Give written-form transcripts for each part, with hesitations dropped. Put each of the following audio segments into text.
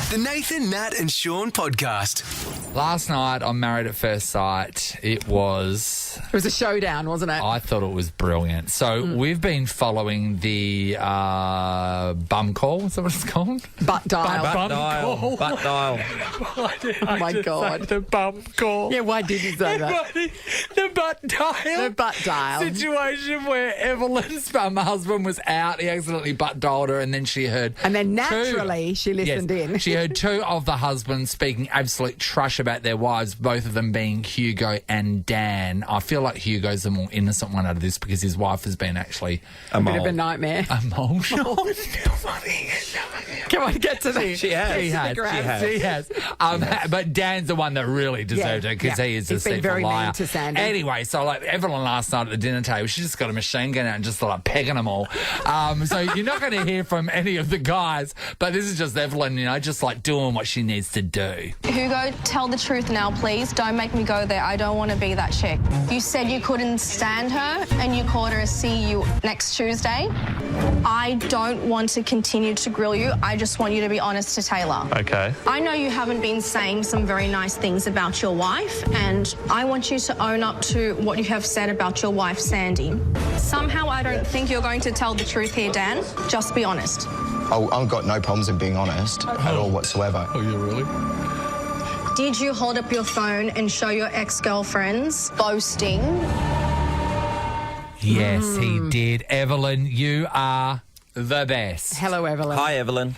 The Nathan, Nat and Sean podcast. Last night on Married at First Sight, it was a showdown, wasn't it? I thought it was brilliant. So we've been following the bum call. Is that what it's called? Butt dial. Bum dial. call. Butt dial. Oh, my God. The bum call. Yeah, why did you say that? The butt dial. The butt dial. Situation where Evelyn's husband was out. He accidentally butt dialed her, and then she heard. And then naturally she listened in. She heard two of the husbands speaking absolute trash about their wives, both of them being Hugo and Dan. I feel like Hugo's the more innocent one out of this because his wife has been actually a bit of a nightmare. A mole. Come on, get to the... She has. But Dan's the one that really deserved it because he is a deceitful liar. He's been very mean to Sandy. Anyway, so like Evelyn last night at the dinner table, she just got a machine gun out and just like pegging them all. So you're not going to hear from any of the guys, but this is just Evelyn, just like doing what she needs to do. Hugo, tell the truth now, please. Don't make me go there. I don't want to be that chick. You said you couldn't stand her and you called her to see you next Tuesday. I don't want to continue to grill you. I just want you to be honest to Taylor. Okay. I know you haven't been saying some very nice things about your wife, and I want you to own up to what you have said about your wife, Sandy. Somehow I don't think you're going to tell the truth here, Dan. Just be honest. Oh, I've got no problems in being honest at all whatsoever. Oh, you really? Did you hold up your phone and show your ex-girlfriends boasting? Yes, he did. Evelyn, you are the best. Hello, Evelyn. Hi, Evelyn.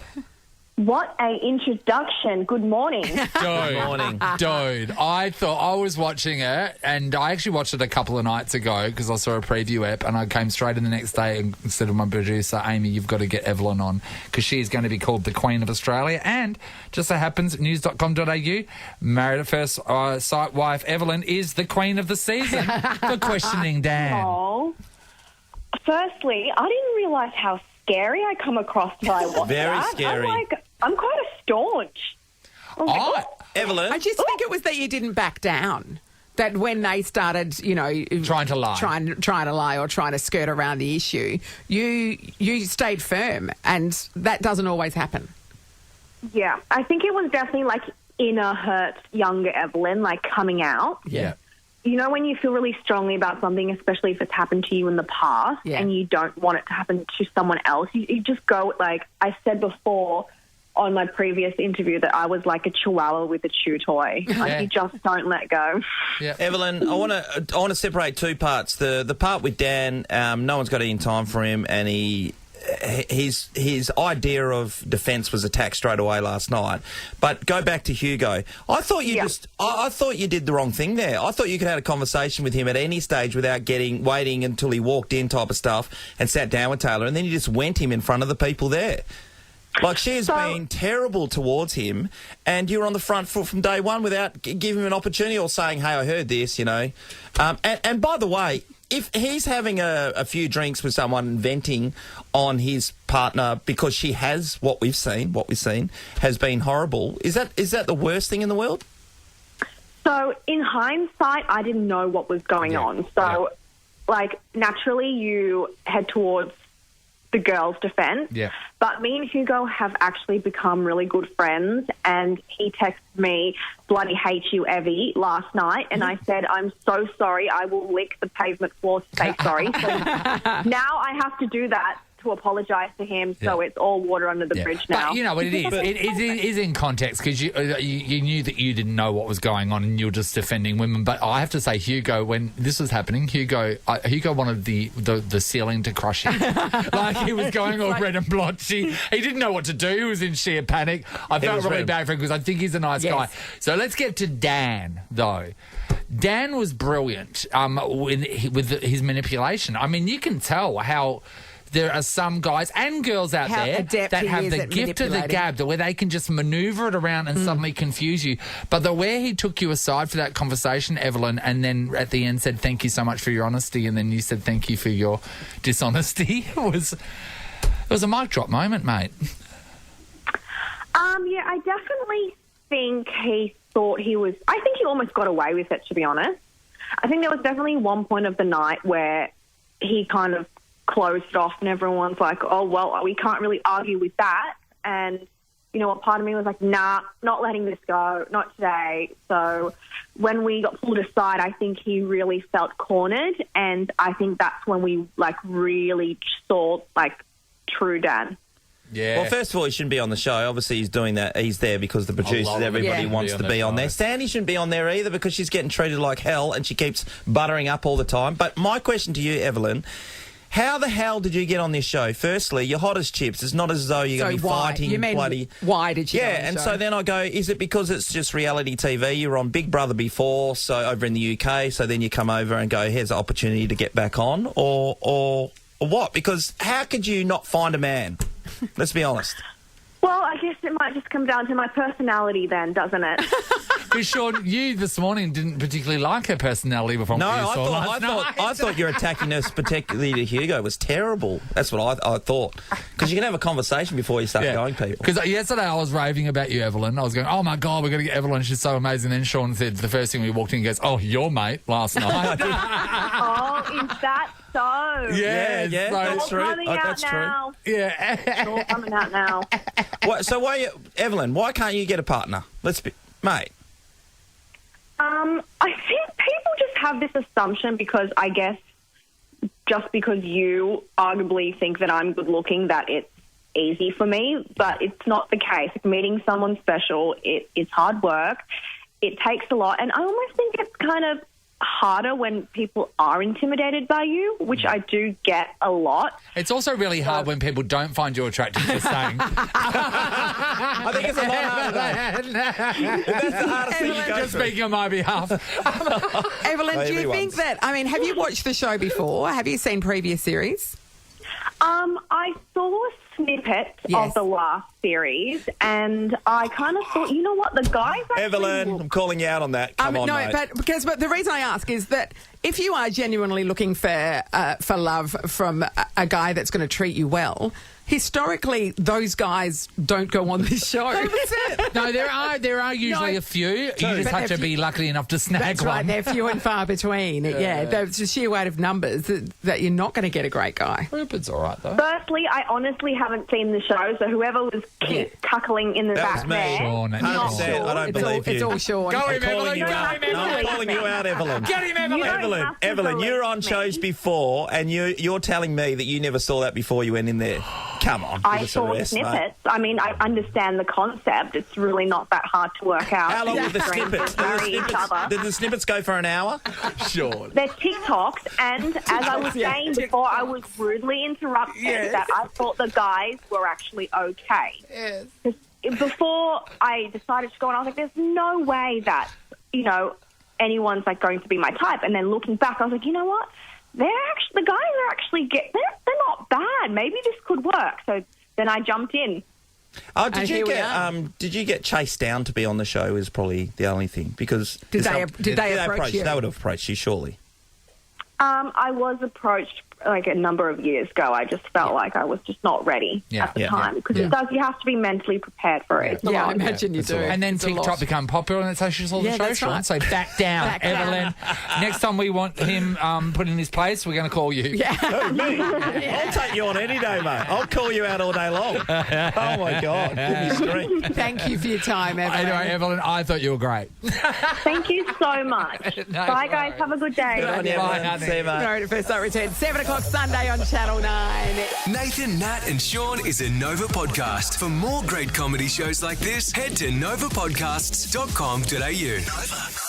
What a introduction. Good morning. Good morning. Dude, I thought I was watching it, and I actually watched it a couple of nights ago because I saw a preview app, and I came straight in the next day and said to my producer, Amy, you've got to get Evelyn on because she's going to be called the Queen of Australia. And just so happens, news.com.au, Married at First Sight wife Evelyn is the Queen of the season for questioning Dan. Oh. Firstly, I didn't realise how scary I come across till I watched Very that. scary. I'm quite a staunch. Evelyn. I just think it was that you didn't back down. That when they started, Trying to lie. trying to lie or trying to skirt around the issue, you stayed firm, and that doesn't always happen. Yeah, I think it was definitely like inner hurt, younger Evelyn, like coming out. Yeah. You know when you feel really strongly about something, especially if it's happened to you in the past, and you don't want it to happen to someone else, you just go with, like I said before on my previous interview, that I was like a chihuahua with a chew toy. Like you just don't let go. Yeah. Evelyn, I want to separate two parts. The part with Dan, no one's got any time for him, and his idea of defence was attacked straight away last night. But go back to Hugo. I thought I thought you did the wrong thing there. I thought you could have had a conversation with him at any stage without waiting until he walked in type of stuff and sat down with Taylor, and then you just went him in front of the people there. Like, she has been terrible towards him, and you were on the front foot from day one without giving him an opportunity or saying, hey, I heard this, And by the way, if he's having a few drinks with someone and venting on his partner because she has what we've seen has been horrible, is that the worst thing in the world? So in hindsight, I didn't know what was going on. So, naturally you head towards the girl's defence. Yeah. But me and Hugo have actually become really good friends, and he texted me, bloody hate you, Evie, last night, and I said, I'm so sorry, I will lick the pavement floor to say sorry. So now I have to do that to apologise to him, so it's all water under the bridge now. But you know what it is? It is in context because you knew that you didn't know what was going on and you were just defending women. But I have to say, Hugo, when this was happening, Hugo wanted the ceiling to crush him. Like, he was going all red and blotchy. He didn't know what to do. He was in sheer panic. I felt really bad for him because I think he's a nice guy. So let's get to Dan, though. Dan was brilliant with his manipulation. I mean, you can tell how there are some guys and girls out there that have the gift of the gab, where they can just manoeuvre it around and suddenly confuse you. But the way he took you aside for that conversation, Evelyn, and then at the end said, thank you so much for your honesty, and then you said thank you for your dishonesty, it was a mic drop moment, mate. Yeah, I definitely think he thought I think he almost got away with it, to be honest. I think there was definitely one point of the night where he kind of closed it off and everyone's like, oh, well, we can't really argue with that. And you know what, part of me was like, nah, not letting this go, not today. So when we got pulled aside, I think he really felt cornered, and I think that's when we, like, really saw, like, true Dan. Yeah. Well, first of all, he shouldn't be on the show. Obviously, he's doing that. He's there because the producers, everybody wants to be on there. Sandy shouldn't be on there either because she's getting treated like hell and she keeps buttering up all the time. But my question to you, Evelyn, how the hell did you get on this show? Firstly, you're hot as chips. It's not as though you're going to be fighting. You mean, why did you? Yeah, and so then I go, is it because it's just reality TV? You were on Big Brother before, so over in the UK, so then you come over and go, here's an opportunity to get back on, or what? Because how could you not find a man? Let's be honest. Well, I guess it might just come down to my personality then, doesn't it? Because, Sean, you this morning didn't particularly like her personality before. No, I thought your attackiness, particularly to Hugo, was terrible. That's what I thought. Because you can have a conversation before you start going people. Because yesterday I was raving about you, Evelyn. I was going, oh, my God, we're going to get Evelyn. She's so amazing. Then Sean said, the first thing we walked in, he goes, oh, your mate last night. Oh, is that so? Yeah, that's true. That's true. Yeah. It's all coming out now. So Evelyn, why can't you get a partner? Mate. I think people just have this assumption because I guess just because you arguably think that I'm good looking that it's easy for me, but it's not the case. Like, meeting someone special, it's hard work. It takes a lot, and I almost think it's kind of harder when people are intimidated by you, which I do get a lot. It's also really hard when people don't find you attractive for saying. I think it's a lot harder, though. That's the hardest thing you go Just through. speaking on my behalf. Evelyn, do you think that, I mean, have you watched the show before? Have you seen previous series? I saw snippets of the last series, and I kind of thought, you know what, the guys actually Evelyn, I'm calling you out on that. Come on, mate. But the reason I ask is that if you are genuinely looking for love from a guy that's going to treat you well, historically those guys don't go on this show. No, there are usually a few. You just have to be lucky enough to snag That's one. right, they're few and far between. There's the sheer weight of numbers that you're not going to get a great guy. Rupert's all right, though. Firstly, I honestly haven't seen the show, so whoever was cuckling in the That back was me. there, Sean, not 100%. sure. I don't believe you. It's all Sean. Go him, I'm calling Evelyn. you Go out. him, No, I'm Evelyn. calling you out, Evelyn. Get him, Evelyn. You don't Evelyn, have to Evelyn, you were on believe shows me. before, and you're telling me that you never saw that before you went in there. Come on, I give us a saw rest, mate. snippets. I mean, I understand the concept. It's really not that hard to work out. How long were the Strangers snippets? marry each other. Did the snippets go for an hour? Sure. They're TikToks, and as I was saying before, I was rudely interrupted that I thought the guys were actually okay. Yes. Before I decided to go on, I was like, there's no way that, you know, anyone's like going to be my type. And then looking back, I was like, you know what? The guys are actually they're not bad. Maybe this could work. So then I jumped in. Oh, And here we are. did you get chased down to be on the show? Is probably the only thing because Did they approach you? They would have approached you, surely. I was approached like a number of years ago. I just felt like I was just not ready at the time because you have to be mentally prepared for it. It's a Yeah, I lot. imagine you do. And then It's a TikTok lot. become popular, and that's how she saw the Yeah, show, that's Sean. right. So back down, Back down. Evelyn. Next time we want him put in his place, we're going to call you. Yeah. Who, me? I'll take you on any day, mate. I'll call you out all day long. Oh, my God. Give me strength. Thank you for your time, Evelyn. Anyway, Evelyn, I thought you were great. Thank you so much. No Bye, guys. worries. Have a good day. Good on you, Bye, Evelyn. honey. See you, mate. Married at First Sight returns 7 o'clock Sunday on Channel 9. Nathan, Nat, and Sean is a Nova podcast. For more great comedy shows like this, head to novapodcasts.com.au. Nova.